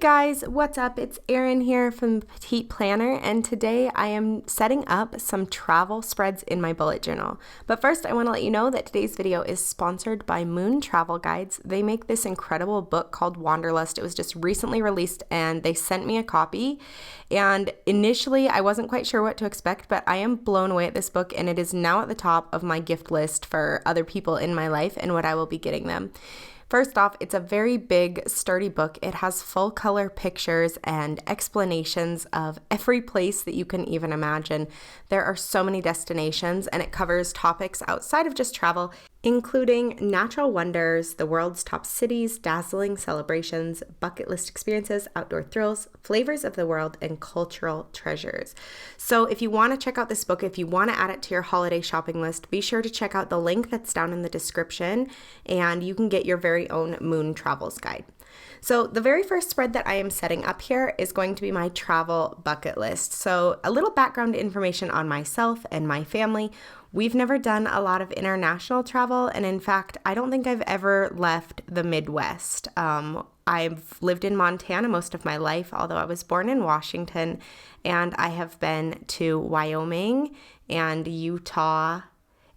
Guys, what's up? It's Erin here from Petite Planner, and today I am setting up some travel spreads in my bullet journal. But first, I want to let you know that today's video is sponsored by Moon Travel Guides. They make this incredible book called Wanderlust. It was just recently released and they sent me a copy. And initially, I wasn't quite sure what to expect, but I am blown away at this book, and it is now at the top of my gift list for other people in my life and what I will be getting them. First off, it's a very big, sturdy book. It has full color pictures and explanations of every place that you can even imagine. There are so many destinations, and it covers topics outside of just travel, including natural wonders, the world's top cities, dazzling celebrations, bucket list experiences, outdoor thrills, flavors of the world, and cultural treasures. So if you want to check out this book, if you want to add it to your holiday shopping list, be sure to check out the link that's down in the description, and you can get your very own Moon Travels guide. So the very first spread that I am setting up here is going to be my travel bucket list. So a little background information on myself and my family. We've never done a lot of international travel, and in fact, I don't think I've ever left the Midwest. I've lived in Montana most of my life, although I was born in Washington, and I have been to Wyoming and Utah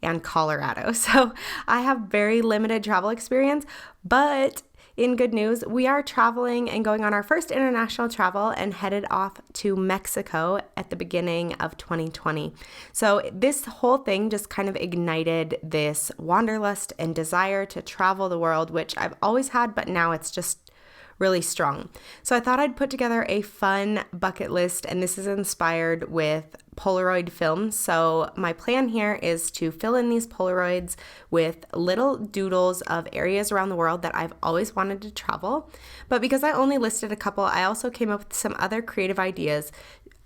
and Colorado. So I have very limited travel experience, but in good news, we are traveling and going on our first international travel and headed off to Mexico at the beginning of 2020. So this whole thing just kind of ignited this wanderlust and desire to travel the world, which I've always had, but now it's just really strong. So I thought I'd put together a fun bucket list, and this is inspired with Polaroid films. So my plan here is to fill in these Polaroids with little doodles of areas around the world that I've always wanted to travel. But because I only listed a couple, I also came up with some other creative ideas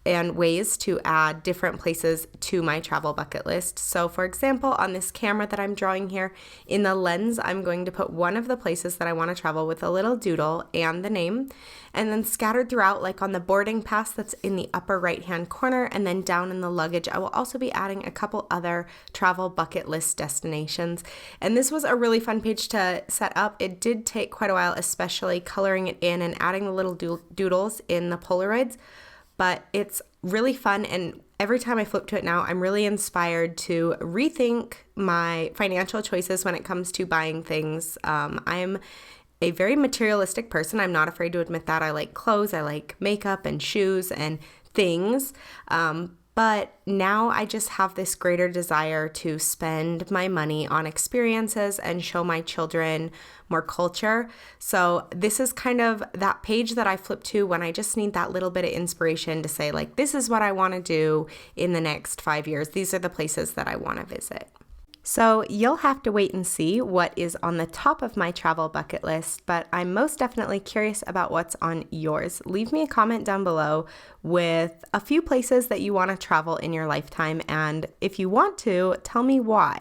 and ways to add different places to my travel bucket list. So for example, on this camera that I'm drawing here, in the lens, I'm going to put one of the places that I want to travel with a little doodle and the name, and then scattered throughout, like on the boarding pass that's in the upper right-hand corner, and then down in the luggage, I will also be adding a couple other travel bucket list destinations. And this was a really fun page to set up. It did take quite a while, especially coloring it in and adding the little doodles in the Polaroids, but it's really fun, and every time I flip to it now, I'm really inspired to rethink my financial choices when it comes to buying things. I'm a very materialistic person. I'm not afraid to admit that. I like clothes, I like makeup and shoes and things, but now I just have this greater desire to spend my money on experiences and show my children more culture. So this is kind of that page that I flip to when I just need that little bit of inspiration to say, like, this is what I want to do in the next 5 years. These are the places that I want to visit. So you'll have to wait and see what is on the top of my travel bucket list, but I'm most definitely curious about what's on yours. Leave me a comment down below with a few places that you want to travel in your lifetime, and if you want to, tell me why.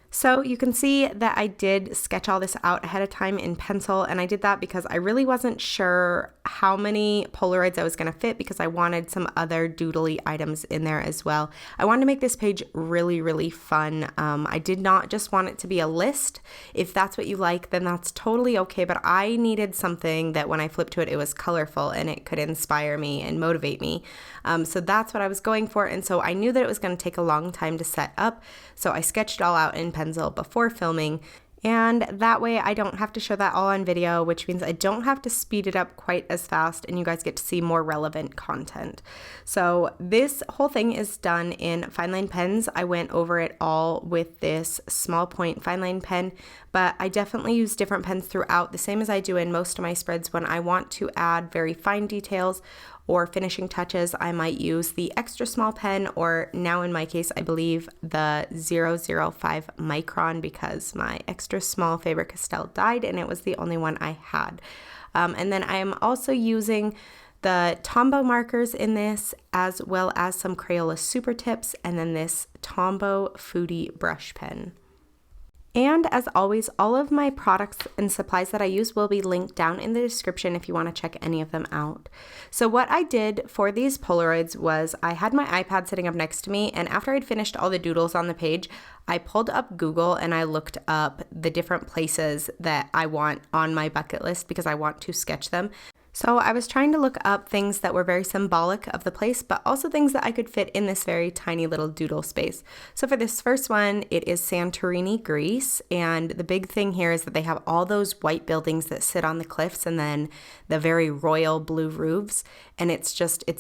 So you can see that I did sketch all this out ahead of time in pencil, and I did that because I really wasn't sure how many Polaroids I was going to fit, because I wanted some other doodly items in there as well. I wanted to make this page really, really fun. I did not just want it to be a list. If that's what you like, then that's totally okay, but I needed something that when I flipped to it, it was colorful and it could inspire me and motivate me. So that's what I was going for, and so I knew that it was going to take a long time to set up, so I sketched it all out in pencil before filming, and that way I don't have to show that all on video, which means I don't have to speed it up quite as fast, and you guys get to see more relevant content. So this whole thing is done in fine line pens. I went over it all with this small point fine line pen, but I definitely use different pens throughout, the same as I do in most of my spreads. When I want to add very fine details or finishing touches, I might use the extra small pen, or now in my case, I believe the 005 micron, because my extra small Faber-Castell died and it was the only one I had. And then I am also using the Tombow markers in this, as well as some Crayola Super Tips, and then this Tombow Foodie brush pen. And as always, all of my products and supplies that I use will be linked down in the description if you want to check any of them out. So what I did for these Polaroids was I had my iPad sitting up next to me, and after I'd finished all the doodles on the page, I pulled up Google and I looked up the different places that I want on my bucket list because I want to sketch them. So I was trying to look up things that were very symbolic of the place, but also things that I could fit in this very tiny little doodle space. So for this first one, it is Santorini, Greece. And the big thing here is that they have all those white buildings that sit on the cliffs and then the very royal blue roofs. And it's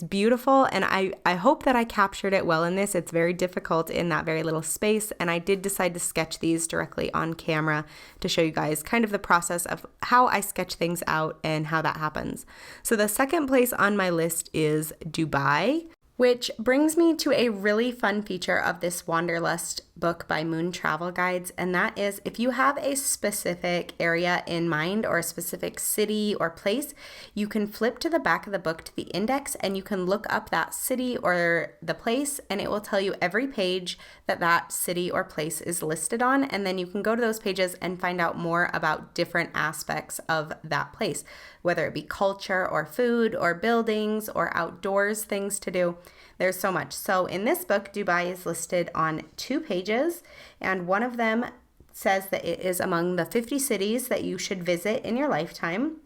beautiful. And I hope that I captured it well in this. It's very difficult in that very little space. And I did decide to sketch these directly on camera to show you guys kind of the process of how I sketch things out and how that happens. So the second place on my list is Dubai, which brings me to a really fun feature of this Wanderlust book by Moon Travel Guides, and that is if you have a specific area in mind or a specific city or place, you can flip to the back of the book to the index and you can look up that city or the place, and it will tell you every page that that city or place is listed on, and then you can go to those pages and find out more about different aspects of that place, whether it be culture or food or buildings or outdoors things to do. There's so much. So in this book, Dubai is listed on 2 pages, and one of them says that it is among the 50 cities that you should visit in your lifetime.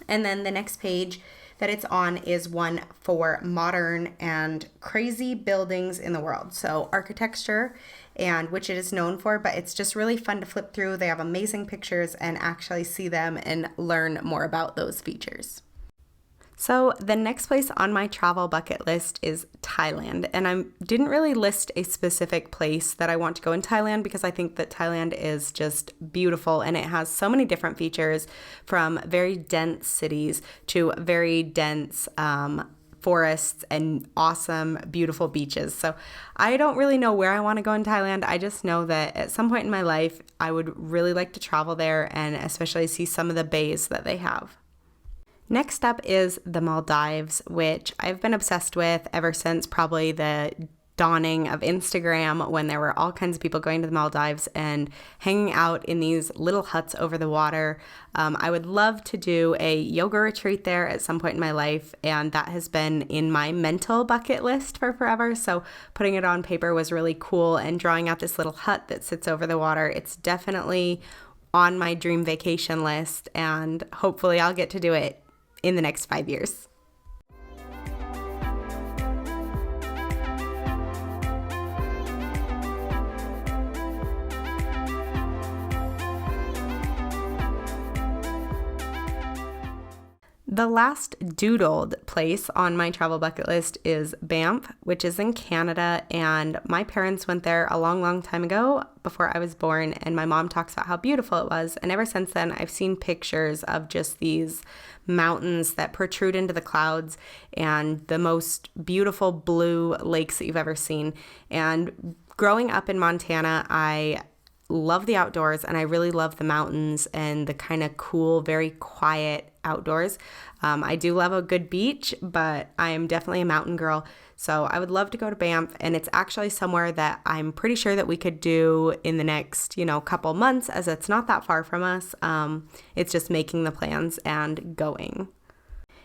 And then the next page that it's on is one for modern and crazy buildings in the world. So architecture, and which it is known for, but it's just really fun to flip through. They have amazing pictures and actually see them and learn more about those features. So the next place on my travel bucket list is Thailand, and I didn't really list a specific place that I want to go in Thailand because I think that Thailand is just beautiful and it has so many different features, from very dense cities to very dense forests and awesome, beautiful beaches. So I don't really know where I want to go in Thailand. I just know that at some point in my life, I would really like to travel there and especially see some of the bays that they have. Next up is the Maldives, which I've been obsessed with ever since probably the dawning of Instagram, when there were all kinds of people going to the Maldives and hanging out in these little huts over the water. I would love to do a yoga retreat there at some point in my life, and that has been in my mental bucket list for forever. So putting it on paper was really cool, and drawing out this little hut that sits over the water, it's definitely on my dream vacation list, and hopefully I'll get to do it in the next 5 years. The last doodled place on my travel bucket list is Banff, which is in Canada, and my parents went there a long, long time ago before I was born, and my mom talks about how beautiful it was, and ever since then I've seen pictures of just these mountains that protrude into the clouds and the most beautiful blue lakes that you've ever seen. And growing up in Montana, I love the outdoors, and I really love the mountains and the kind of cool, very quiet outdoors. I do love a good beach, but I am definitely a mountain girl. So I would love to go to Banff, and it's actually somewhere that I'm pretty sure that we could do in the next, couple months, as it's not that far from us. It's just making the plans and going.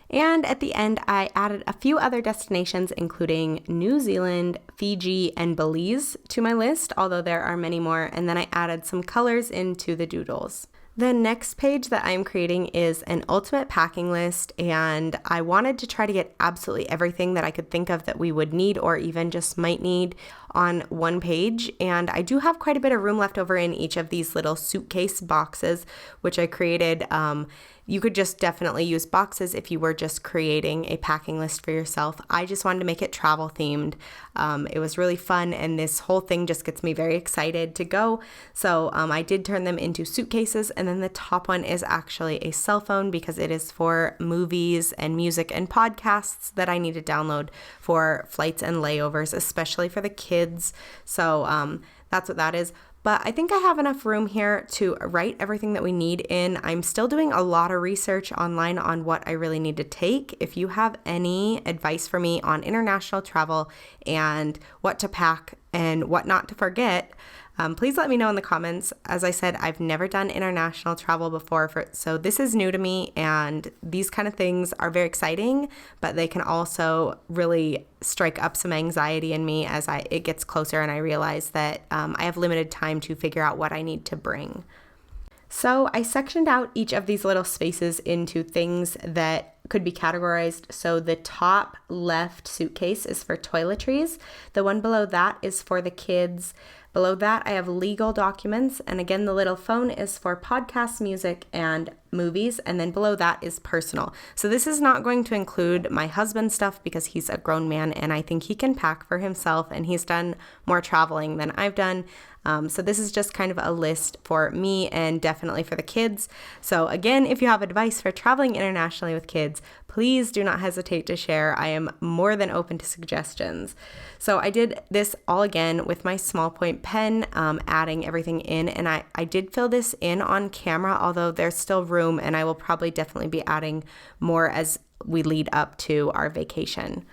And at the end, I added a few other destinations, including New Zealand, Fiji, and Belize to my list, although there are many more. And then I added some colors into the doodles. The next page that I'm creating is an ultimate packing list, and I wanted to try to get absolutely everything that I could think of that we would need or even just might need on one page. And I do have quite a bit of room left over in each of these little suitcase boxes, which I created. You could just definitely use boxes if you were just creating a packing list for yourself. I just wanted to make it travel themed. It was really fun, and this whole thing just gets me very excited to go. So I did turn them into suitcases, and then the top one is actually a cell phone because it is for movies and music and podcasts that I need to download for flights and layovers, especially for the kids. So that's what that is. But I think I have enough room here to write everything that we need in. I'm still doing a lot of research online on what I really need to take. If you have any advice for me on international travel and what to pack and what not to forget, Please let me know in the comments. As I said, I've never done international travel before, so this is new to me, and these kind of things are very exciting, but they can also really strike up some anxiety in me as it gets closer and I realize that I have limited time to figure out what I need to bring. So I sectioned out each of these little spaces into things that could be categorized. So the top left suitcase is for toiletries. The one below that is for the kids. Below that, I have legal documents. And again, the little phone is for podcasts, music, and movies. And then below that is personal. So this is not going to include my husband's stuff because he's a grown man and I think he can pack for himself and he's done more traveling than I've done. So this is just kind of a list for me and definitely for the kids. So again, if you have advice for traveling internationally with kids, please do not hesitate to share. I am more than open to suggestions. So I did this all again with my small point pen, adding everything in, and I did fill this in on camera, although there's still room, and I will probably definitely be adding more as we lead up to our vacation.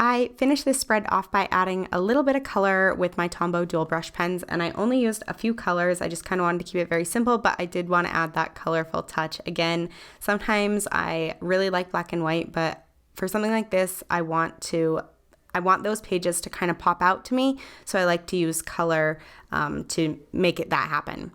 I finished this spread off by adding a little bit of color with my Tombow dual brush pens, and I only used a few colors. I just kind of wanted to keep it very simple, but I did want to add that colorful touch. Again, sometimes I really like black and white, but for something like this, I want those pages to kind of pop out to me, so I like to use color to make that happen.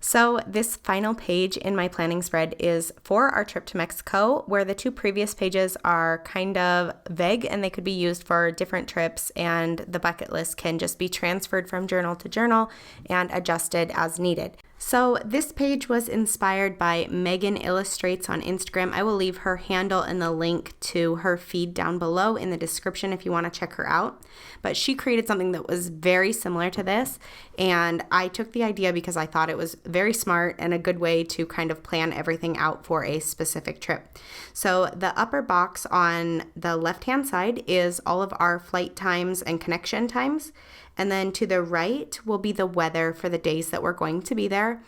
So this final page in my planning spread is for our trip to Mexico, where the two previous pages are kind of vague and they could be used for different trips, and the bucket list can just be transferred from journal to journal and adjusted as needed. So this page was inspired by Megan Illustrates on Instagram. I will leave her handle and the link to her feed down below in the description if you want to check her out. But she created something that was very similar to this, and I took the idea because I thought it was very smart and a good way to kind of plan everything out for a specific trip. So the upper box on the left-hand side is all of our flight times and connection times. And then to the right will be the weather for the days that we're going to be there.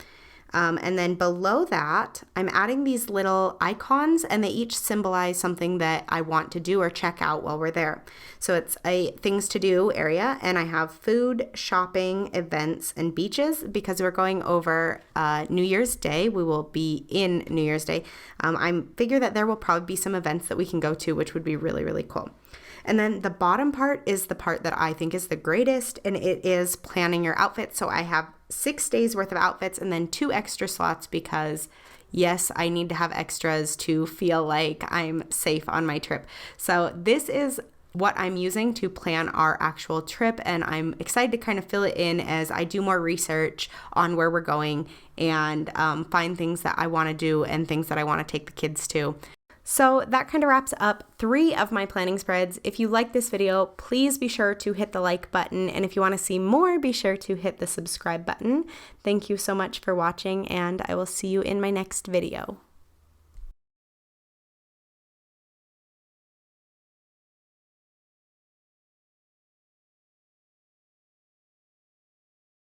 And then below that, I'm adding these little icons, and they each symbolize something that I want to do or check out while we're there. So it's a things to do area, and I have food, shopping, events, and beaches because we're going over New Year's Day. We will be in New Year's Day. I figure that there will probably be some events that we can go to, which would be really, really cool. And then the bottom part is the part that I think is the greatest, and it is planning your outfit. So I have 6 days worth of outfits and then 2 extra slots because, yes, I need to have extras to feel like I'm safe on my trip. So this is what I'm using to plan our actual trip, and I'm excited to kind of fill it in as I do more research on where we're going and find things that I want to do and things that I want to take the kids to. So that kind of wraps up 3 of my planning spreads. If you like this video, please be sure to hit the like button. And if you want to see more, be sure to hit the subscribe button. Thank you so much for watching, and I will see you in my next video.